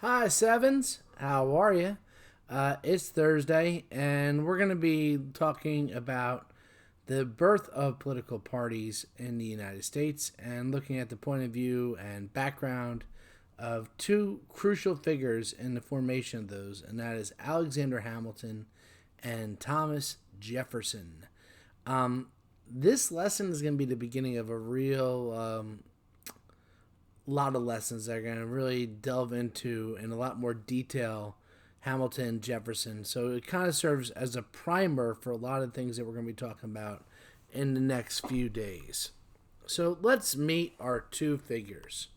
Hi, Sevens. How are you? It's Thursday, and we're going to be talking about the birth of political parties in the United States and looking at the point of view and background of two crucial figures in the formation of those, and that is Alexander Hamilton and Thomas Jefferson. Um, this lesson is going to be the beginning of a real lot of lessons that are going to really delve into in a lot more detail Hamilton and Jefferson. So it kind of serves as a primer for a lot of things that we're going to be talking about in the next few days. So let's meet our two figures.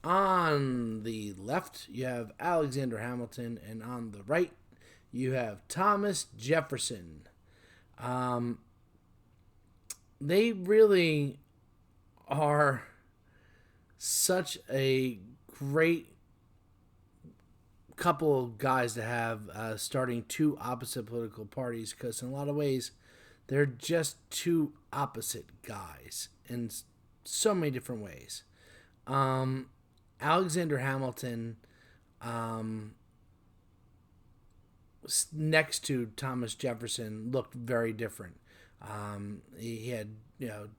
On the left, you have Alexander Hamilton, and on the right, you have Thomas Jefferson. Um, they really are such a great couple of guys to have starting two opposite political parties because in a lot of ways they're just two opposite guys in so many different ways. um, Alexander Hamilton, um, next to Thomas Jefferson, looked very different. He had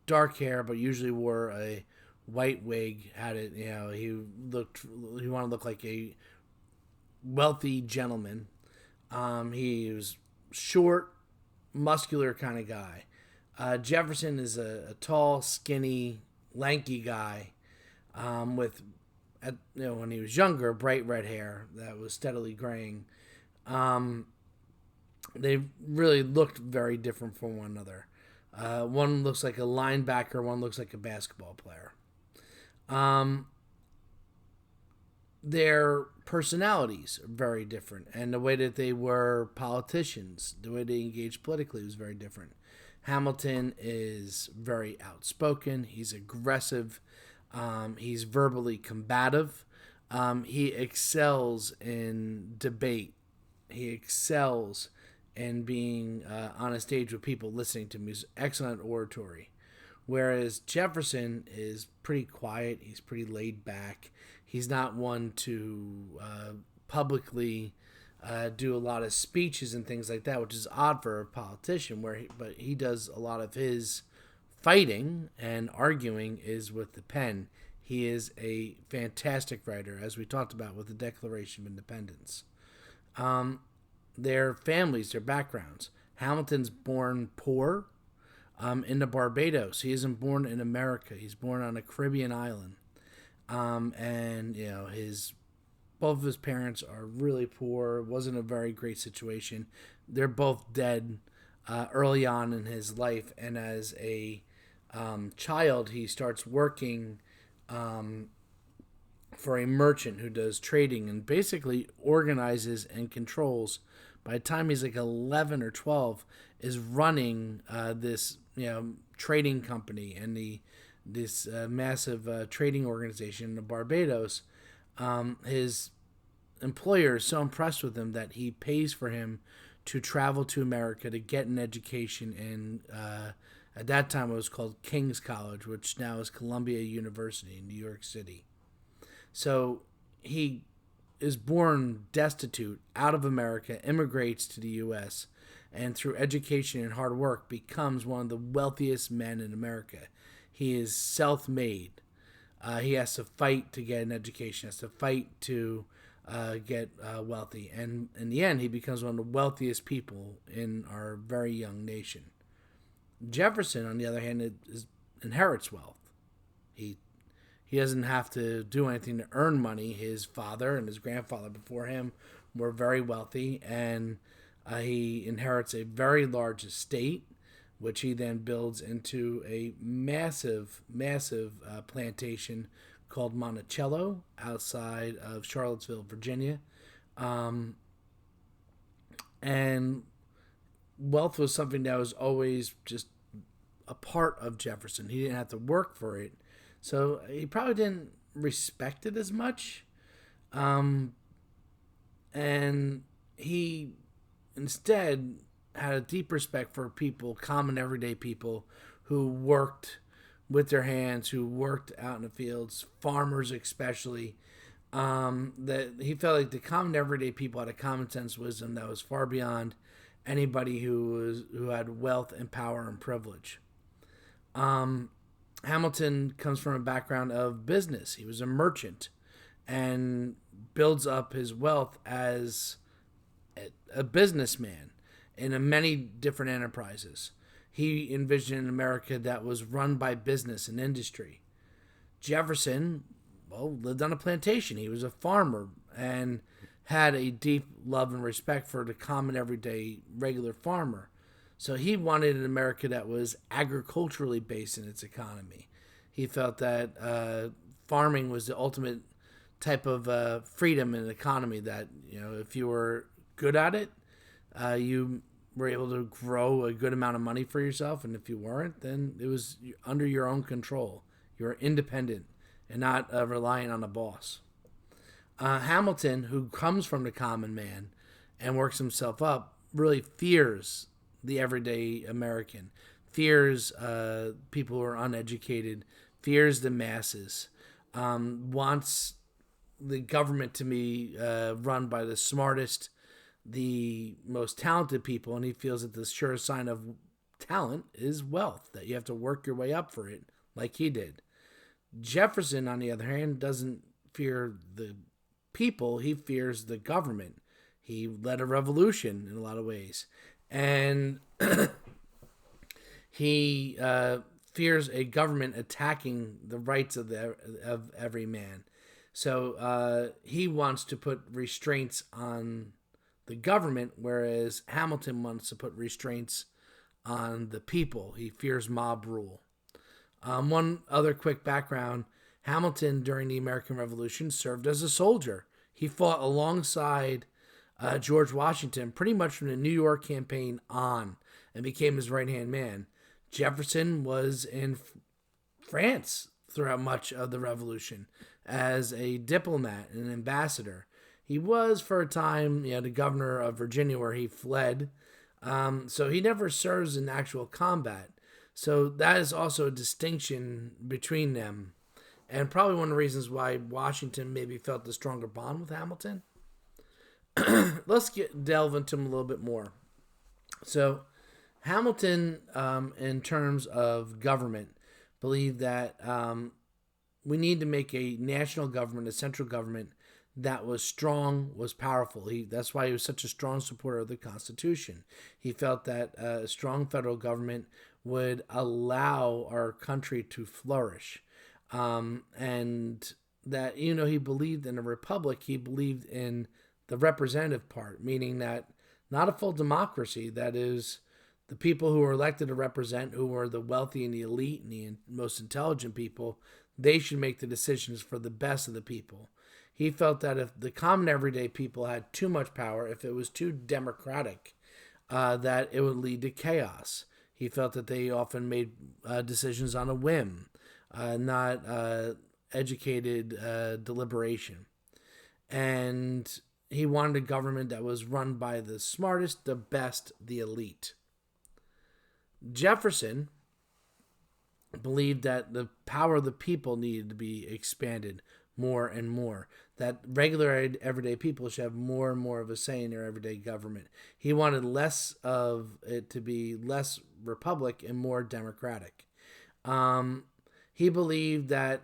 dark hair, but usually wore a white wig. Had it, he wanted to look like a wealthy gentleman. He was short, muscular kind of guy. Jefferson is a tall, skinny, lanky guy with, when he was younger, bright red hair that was steadily graying. Um, they really looked very different from one another. One looks like a linebacker, one looks like a basketball player. Um, their personalities are very different, and the way that they were politicians, the way they engaged politically, was very different. Hamilton is very outspoken. He's aggressive. He's verbally combative. He excels in debate. He excels in being on a stage with people listening to him. He's excellent oratory. Whereas Jefferson is pretty quiet. He's pretty laid back. He's not one to publicly do a lot of speeches and things like that, which is odd for a politician. But he does a lot of his fighting and arguing is with the pen. He is a fantastic writer, as we talked about with the Declaration of Independence. Um, their families, their backgrounds. Hamilton's born poor in the Barbados. He isn't born in America. He's born on a Caribbean island. And his both of his parents are really poor. It wasn't a very great situation. They're both dead early on in his life, and as a child, he starts working for a merchant who does trading and basically organizes and controls. By the time he's like 11 or 12, is running this trading company and this massive trading organization in Barbados. His employer is so impressed with him that he pays for him to travel to America to get an education in, at that time it was called King's College, which now is Columbia University in New York City. So he is born destitute, out of America, immigrates to the U.S., and through education and hard work becomes one of the wealthiest men in America. He is self-made. He has to fight to get an education, has to fight to get wealthy. And in the end, he becomes one of the wealthiest people in our very young nation. Jefferson, on the other hand, inherits wealth. He doesn't have to do anything to earn money. His father and his grandfather before him were very wealthy, and he inherits a very large estate, which he then builds into a massive, massive plantation called Monticello outside of Charlottesville, Virginia. And wealth was something that was always just a part of Jefferson. He didn't have to work for it. So he probably didn't respect it as much. And he instead had a deep respect for people, common everyday people who worked with their hands, who worked out in the fields, farmers especially. That he felt like the common everyday people had a common sense wisdom that was far beyond anybody who had wealth and power and privilege. Hamilton comes from a background of business. He was a merchant and builds up his wealth as a businessman in many different enterprises. He envisioned an America that was run by business and industry. Jefferson, well, lived on a plantation. He was a farmer and had a deep love and respect for the common, everyday, regular farmer. So he wanted an America that was agriculturally based in its economy. He felt that farming was the ultimate type of freedom in an economy that, if you were good at it, you were able to grow a good amount of money for yourself. And if you weren't, then it was under your own control. You were independent and not relying on a boss. Hamilton, who comes from the common man and works himself up, really fears the everyday American, fears people who are uneducated, fears the masses, wants the government to be run by the smartest, the most talented people, and he feels that the surest sign of talent is wealth, that you have to work your way up for it, like he did. Jefferson, on the other hand, doesn't fear the people, he fears the government. He led a revolution in a lot of ways. And he fears a government attacking the rights of every man. So he wants to put restraints on the government, whereas Hamilton wants to put restraints on the people. He fears mob rule. One other quick background, Hamilton during the American Revolution served as a soldier. He fought alongside George Washington pretty much from the New York campaign on and became his right-hand man. Jefferson was in France throughout much of the Revolution as a diplomat and an ambassador. He was, for a time, the governor of Virginia, where he fled. So he never serves in actual combat. So that is also a distinction between them. And probably one of the reasons why Washington maybe felt the stronger bond with Hamilton. Let's delve into him a little bit more. So Hamilton, in terms of government, believed that we need to make a national government, a central government, that was strong, was powerful. That's why he was such a strong supporter of the Constitution. He felt that a strong federal government would allow our country to flourish. And that, he believed in a republic, he believed in the representative part, meaning that not a full democracy, that is, the people who are elected to represent, who are the wealthy and the elite and the most intelligent people, they should make the decisions for the best of the people. He felt that if the common everyday people had too much power, if it was too democratic, that it would lead to chaos. He felt that they often made decisions on a whim, not educated deliberation. And he wanted a government that was run by the smartest, the best, the elite. Jefferson believed that the power of the people needed to be expanded more and more, that regular everyday people should have more and more of a say in their everyday government. He wanted less of it to be less republic and more democratic. He believed that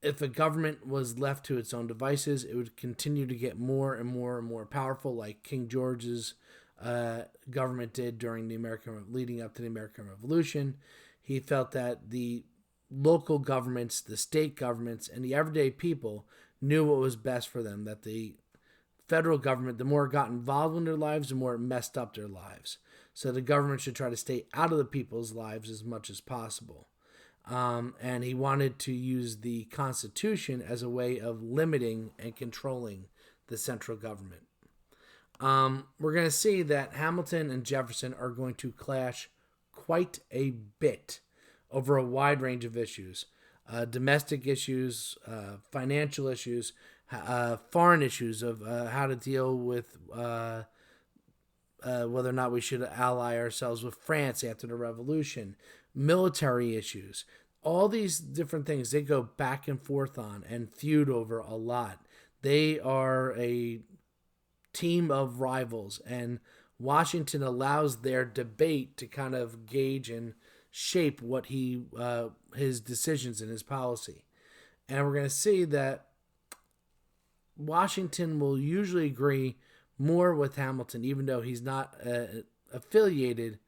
if a government was left to its own devices, it would continue to get more and more and more powerful, like King George's government did during leading up to the American Revolution. He felt that the local governments, the state governments, and the everyday people knew what was best for them, that the federal government, the more it got involved in their lives, the more it messed up their lives. So the government should try to stay out of the people's lives as much as possible. And he wanted to use the Constitution as a way of limiting and controlling the central government. We're going to see that Hamilton and Jefferson are going to clash quite a bit over a wide range of issues. Domestic issues, financial issues, foreign issues of how to deal with whether or not we should ally ourselves with France after the Revolution, military issues. all these different things they go back and forth on and feud over a lot. They are a team of rivals, and Washington allows their debate to kind of gauge and shape what his decisions and his policy. And we're going to see that Washington will usually agree more with Hamilton, even though he's not affiliated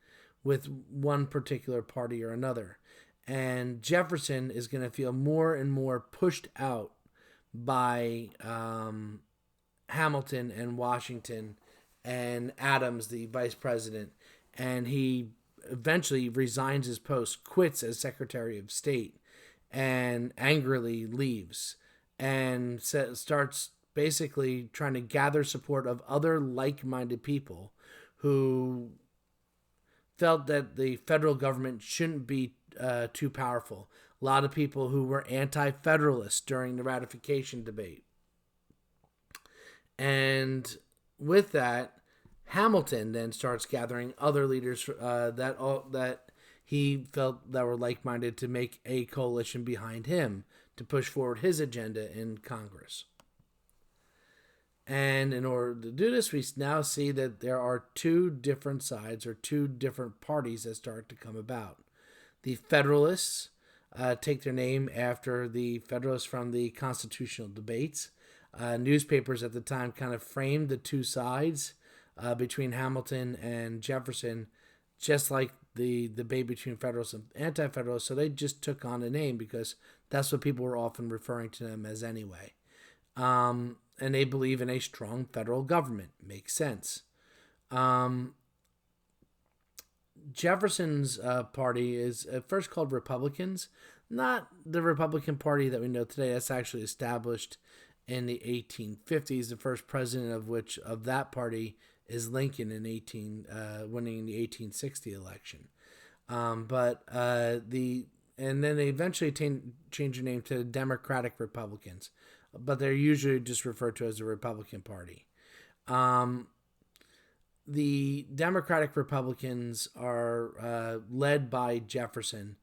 with one particular party or another. And Jefferson is going to feel more and more pushed out by Hamilton and Washington and Adams, the vice president. And he eventually resigns his post, quits as Secretary of State, and angrily leaves and starts basically trying to gather support of other like-minded people who felt that the federal government shouldn't be too powerful. A lot of people who were anti-Federalists during the ratification debate. And with that, Hamilton then starts gathering other leaders that he felt that were like-minded to make a coalition behind him to push forward his agenda in Congress. And in order to do this, we now see that there are two different sides or two different parties that start to come about. The Federalists take their name after the Federalists from the constitutional debates. Newspapers at the time kind of framed the two sides between Hamilton and Jefferson, just like the debate between Federalists and Anti-Federalists. So they just took on a name because that's what people were often referring to them as anyway. And they believe in a strong federal government. Makes sense. Jefferson's party is at first called Republicans. Not the Republican Party that we know today. That's actually established in the 1850s. The first president of that party is Lincoln in winning the 1860 election. And then they eventually change their name to the Democratic Republicans, but they're usually just referred to as the Republican Party. The Democratic Republicans are led by Jefferson,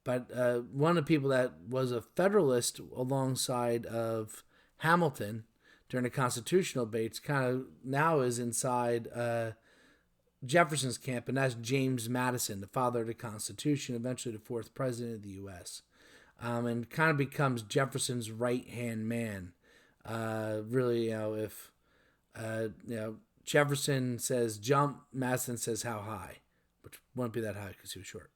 but one of the people that was a Federalist alongside of Hamilton during the constitutional debates kind of now is inside Jefferson's camp, and that's James Madison, the father of the Constitution, eventually the fourth president of the U.S., and kind of becomes Jefferson's right-hand man. Really, if Jefferson says jump, Madison says how high, which wouldn't be that high because he was short.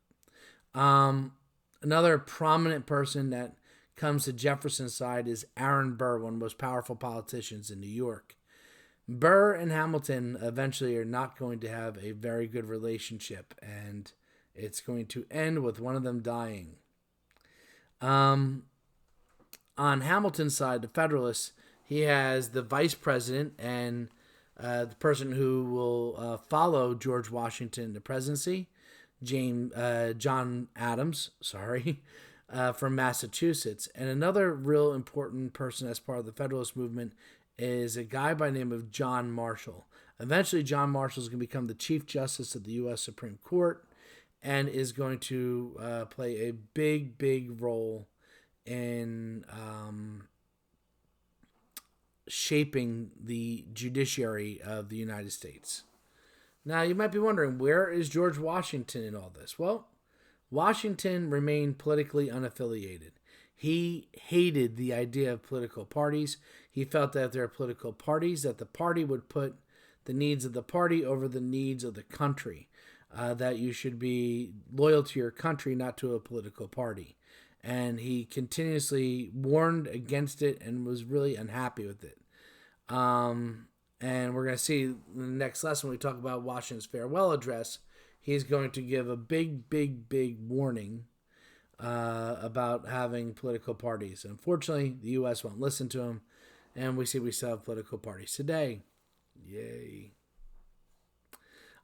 Another prominent person that comes to Jefferson's side is Aaron Burr, one of the most powerful politicians in New York. Burr and Hamilton eventually are not going to have a very good relationship, and it's going to end with one of them dying. On Hamilton's side, the Federalists, he has the vice president and the person who will follow George Washington in the presidency, John Adams, from Massachusetts. And another real important person as part of the Federalist movement is a guy by the name of John Marshall. Eventually, John Marshall is going to become the Chief Justice of the U.S. Supreme Court and is going to play a big, big role in shaping the judiciary of the United States. Now, you might be wondering, where is George Washington in all this? Well, Washington remained politically unaffiliated. He hated the idea of political parties. He felt that if there are political parties, that the party would put the needs of the party over the needs of the country. That you should be loyal to your country, not to a political party. And he continuously warned against it and was really unhappy with it. And we're going to see in the next lesson when we talk about Washington's farewell address, he's going to give a big, big, big warning about having political parties. Unfortunately, the U.S. won't listen to him, and we still have political parties today. Yay.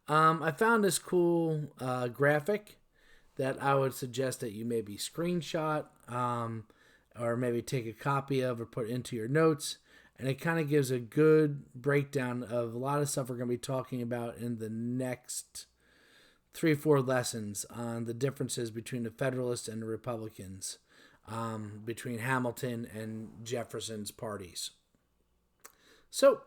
I found this cool graphic that I would suggest that you maybe screenshot or maybe take a copy of or put into your notes. And it kind of gives a good breakdown of a lot of stuff we're going to be talking about in the next 3-4 lessons on the differences between the Federalists and the Republicans, between Hamilton and Jefferson's parties. So,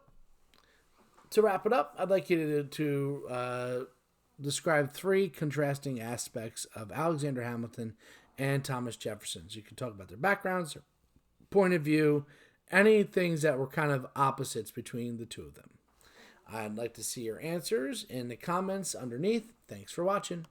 to wrap it up, I'd like you to describe 3 contrasting aspects of Alexander Hamilton and Thomas Jefferson. So you can talk about their backgrounds, their point of view, any things that were kind of opposites between the two of them. I'd like to see your answers in the comments underneath. Thanks for watching.